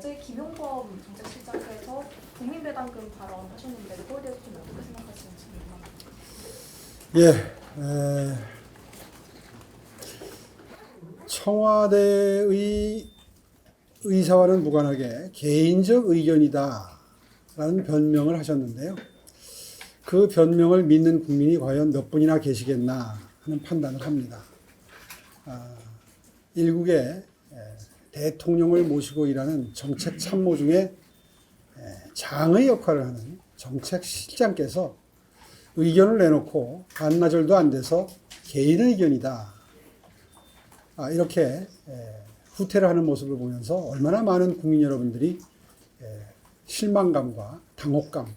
어제 김용범 정책실장께서 국민배당금 발언하셨는데 그거에 대해서 좀 어떻게 생각하시는지. 청와대의 의사와는 무관하게 개인적 의견이다라는 변명을 하셨는데요. 그 변명을 믿는 국민이 과연 몇 분이나 계시겠나 하는 판단을 합니다. 일국의 대통령을 모시고 일하는 정책 참모 중에 장의 역할을 하는 정책실장께서 의견을 내놓고 반나절도 안 돼서 개인 의견이다. 이렇게 후퇴를 하는 모습을 보면서 얼마나 많은 국민 여러분들이 실망감과 당혹감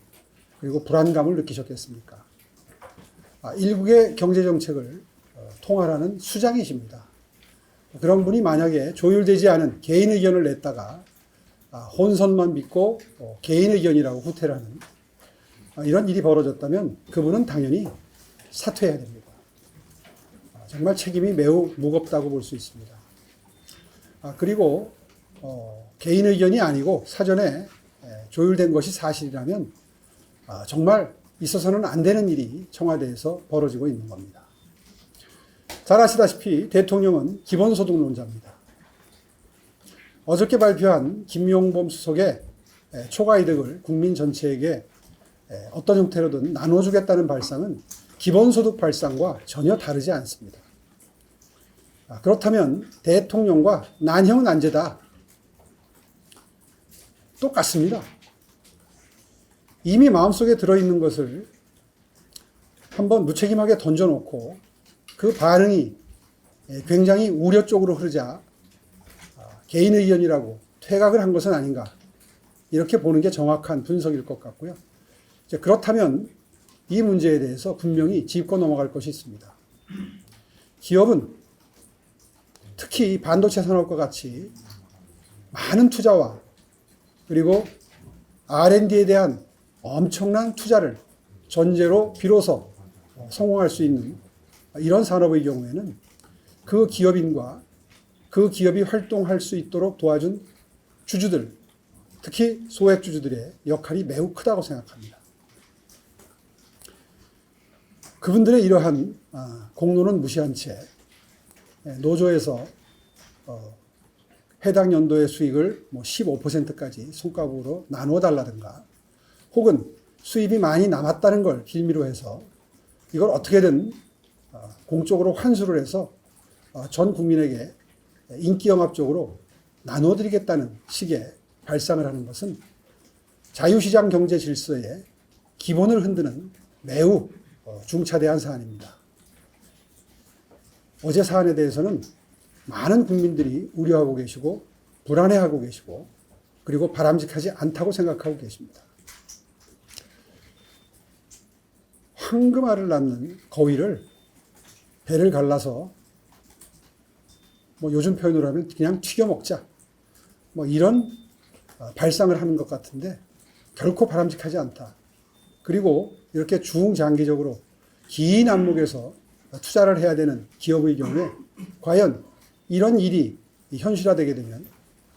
그리고 불안감을 느끼셨겠습니까? 일국의 경제정책을 통할하는 수장이십니다. 그런 분이 만약에 조율되지 않은 개인 의견을 냈다가 혼선만 믿고 개인 의견이라고 후퇴를 하는 이런 일이 벌어졌다면 그분은 당연히 사퇴해야 됩니다. 정말 책임이 매우 무겁다고 볼 수 있습니다. 그리고 개인 의견이 아니고 사전에 조율된 것이 사실이라면 정말 있어서는 안 되는 일이 청와대에서 벌어지고 있는 겁니다. 잘 아시다시피 대통령은 기본소득론자입니다. 어저께 발표한 김용범 수석의 초과이득을 국민 전체에게 어떤 형태로든 나눠주겠다는 발상은 기본소득 발상과 전혀 다르지 않습니다. 그렇다면 대통령과 난형난제다. 똑같습니다. 이미 마음속에 들어있는 것을 한번 무책임하게 던져놓고 그 반응이 굉장히 우려 쪽으로 흐르자 개인 의견이라고 퇴각을 한 것은 아닌가 이렇게 보는 게 정확한 분석일 것 같고요. 그렇다면 이 문제에 대해서 분명히 짚고 넘어갈 것이 있습니다. 기업은 특히 반도체 산업과 같이 많은 투자와 그리고 R&D에 대한 엄청난 투자를 전제로 비로소 성공할 수 있는 이런 산업의 경우에는 그 기업인과 그 기업이 활동할 수 있도록 도와준 주주들, 특히 소액 주주들의 역할이 매우 크다고 생각합니다. 그분들의 이러한 공로는 무시한 채 노조에서 해당 연도의 수익을 15%까지 손가락으로 나누어 달라든가 혹은 수입이 많이 남았다는 걸 빌미로 해서 이걸 어떻게든 공적으로 환수를 해서 전 국민에게 인기영합적으로 나누어 드리겠다는 식의 발상을 하는 것은 자유시장 경제 질서의 기본을 흔드는 매우 중차대한 사안입니다. 어제 사안에 대해서는 많은 국민들이 우려하고 계시고 불안해하고 계시고 그리고 바람직하지 않다고 생각하고 계십니다. 황금알을 낳는 거위를 배를 갈라서 요즘 표현으로 하면 그냥 튀겨 먹자 이런 발상을 하는 것 같은데 결코 바람직하지 않다. 그리고 이렇게 중장기적으로 긴 안목에서 투자를 해야 되는 기업의 경우에 과연 이런 일이 현실화되게 되면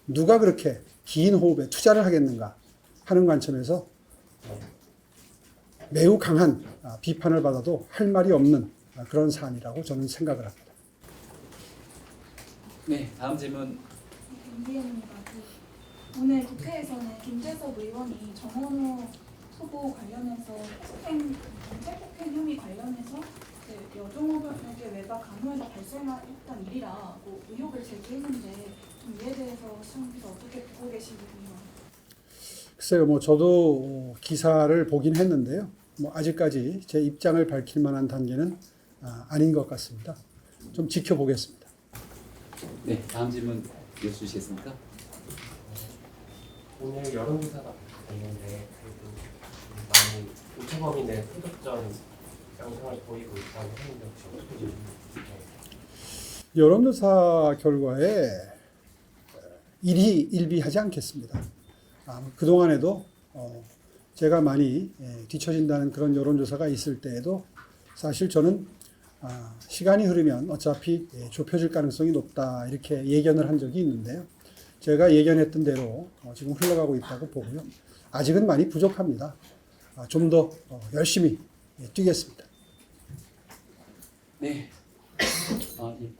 누가 그렇게 긴 호흡에 투자를 하겠는가 하는 관점에서 매우 강한 비판을 받아도 할 말이 없는 그런 사안이라고 저는 생각을 합니다. 네, 다음 질문. 임기현입니다. 오늘 국회에서는 김재석 의원이 정원호 후보 관련해서 성폭행 혐의 관련해서 여종업계 외박 간호에서 발생했던 일이라고 의혹을 제기했는데 이에 대해서 시청자께서 어떻게 보고 계시는지요? 글쎄요, 저도 기사를 보긴 했는데요. 아직까지 제 입장을 밝힐 만한 단계는 아닌 것 같습니다. 좀 지켜보겠습니다. 네, 다음 질문 이어주시겠습니까? 오늘 여론조사가 됐는데 많이 우체범인의 소득전 양상을 보이고 있다고 하는데 혹시 어떻게 보시나요? 여론조사 결과에 일희일비하지 않겠습니다. 그동안에도 제가 많이 뒤처진다는 그런 여론조사가 있을 때에도 사실 저는 시간이 흐르면 어차피 좁혀질 가능성이 높다 이렇게 예견을 한 적이 있는데요. 제가 예견했던 대로 지금 흘러가고 있다고 보고요. 아직은 많이 부족합니다. 좀 더 열심히 뛰겠습니다. 네. 예.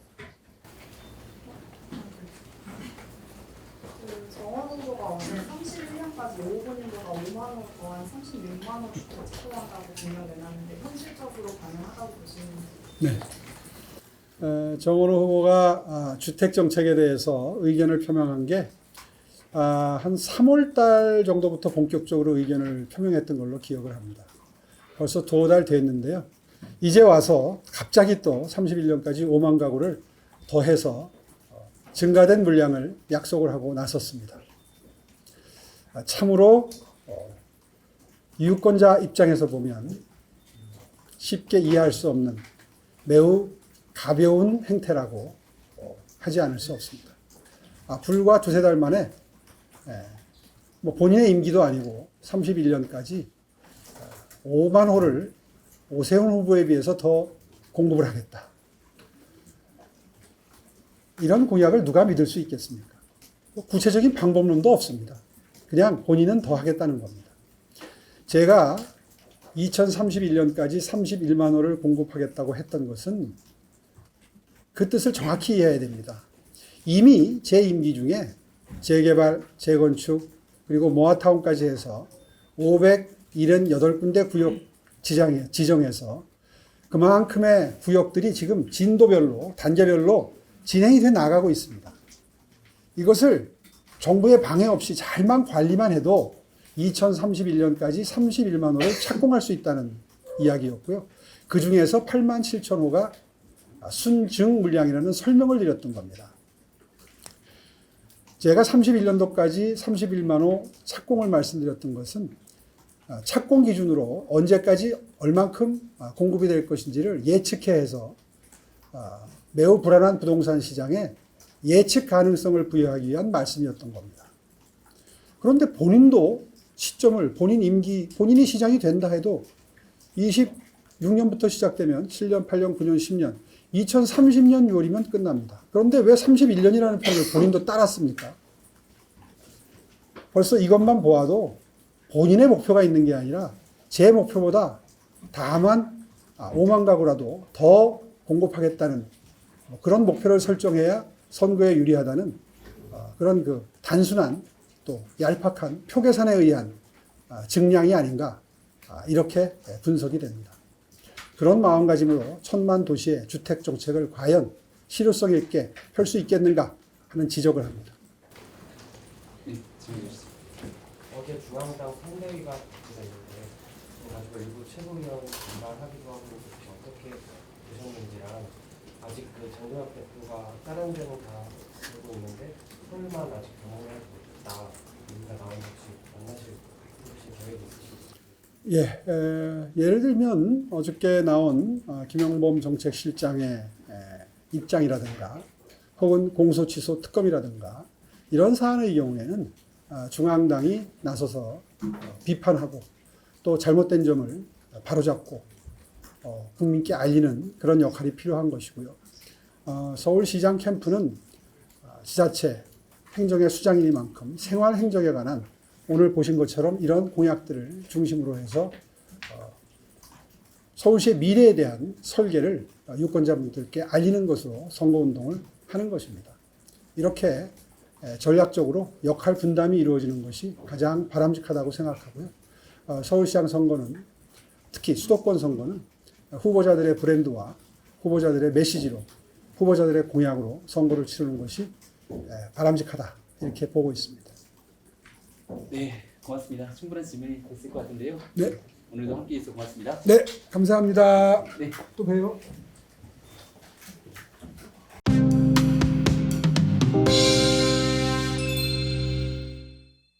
그 정원 후보가 오늘 31년까지 5분인도가 5만 원 더한 36만 원 주택 확보한다고 공약 내놨는데 현실적으로 가능하다고 보시는지. 네. 정원호 후보가 주택 정책에 대해서 의견을 표명한 게 한 3월 달 정도부터 본격적으로 의견을 표명했던 걸로 기억을 합니다. 벌써 2달 됐는데요. 이제 와서 갑자기 또 31년까지 5만 가구를 더해서 증가된 물량을 약속을 하고 나섰습니다. 참으로 유권자 입장에서 보면 쉽게 이해할 수 없는 매우 가벼운 행태라고 하지 않을 수 없습니다. 불과 2-3달 만에 뭐 본인의 임기도 아니고 31년까지 5만 호를 오세훈 후보에 비해서 더 공급을 하겠다. 이런 공약을 누가 믿을 수 있겠습니까? 구체적인 방법론도 없습니다. 그냥 본인은 더 하겠다는 겁니다. 제가 2031년까지 31만 호를 공급하겠다고 했던 것은 그 뜻을 정확히 이해해야 됩니다. 이미 제 임기 중에 재개발, 재건축, 그리고 모아타운까지 해서 578군데 구역 지정해서 그만큼의 구역들이 지금 진도별로, 단계별로 진행이 돼 나가고 있습니다. 이것을 정부의 방해 없이 잘만 관리만 해도 2031년까지 31만 호를 착공할 수 있다는 이야기였고요. 그 중에서 8만 7천 호가 순증 물량이라는 설명을 드렸던 겁니다. 제가 31년도까지 31만 호 착공을 말씀드렸던 것은 착공 기준으로 언제까지 얼만큼 공급이 될 것인지를 예측해 해서 매우 불안한 부동산 시장에 예측 가능성을 부여하기 위한 말씀이었던 겁니다. 그런데 본인도 시점을 본인 임기, 본인이 시장이 된다 해도 26년부터 시작되면 7년, 8년, 9년, 10년, 2030년 6월이면 끝납니다. 그런데 왜 31년이라는 표를 본인도 따랐습니까? 벌써 이것만 보아도 본인의 목표가 있는 게 아니라 제 목표보다 다만 5만 가구라도 더 공급하겠다는 그런 목표를 설정해야 선거에 유리하다는 그런 그 단순한 또 얄팍한 표 계산에 의한 증량이 아닌가 이렇게 분석이 됩니다. 그런 마음가짐으로 1000만 도시의 주택 정책을 과연 실효성 있게 펼 수 있겠는가 하는 지적을 합니다. 네, 질문해 주세요. 어제 중앙당 상대위가 개최됐는데 그거 가지고 일부 최고위원 반발하기도 하고 어떻게 보셨는지랑 아직 그 정동혁 대표가 다른 데는 다 되고 있는데 서울만 아직 경험을 하지 못했다. 얘기가 나오는 혹시 만나실 혹시 계획이 있으신가요? 예를 들면 어저께 나온 김영범 정책실장의 입장이라든가 혹은 공소취소 특검이라든가 이런 사안의 경우에는 중앙당이 나서서 비판하고 또 잘못된 점을 바로잡고 국민께 알리는 그런 역할이 필요한 것이고요. 서울시장 캠프는 지자체 행정의 수장이니만큼 생활행정에 관한 오늘 보신 것처럼 이런 공약들을 중심으로 해서 서울시의 미래에 대한 설계를 유권자분들께 알리는 것으로 선거운동을 하는 것입니다. 이렇게 전략적으로 역할 분담이 이루어지는 것이 가장 바람직하다고 생각하고요. 서울시장 선거는 특히 수도권 선거는 후보자들의 브랜드와 후보자들의 메시지로 후보자들의 공약으로 선거를 치르는 것이 바람직하다 이렇게 보고 있습니다. 네, 고맙습니다. 충분한 질문이 됐을 것 같은데요. 네, 오늘도 함께해 주셔서 고맙습니다. 네, 감사합니다. 네. 또 봬요.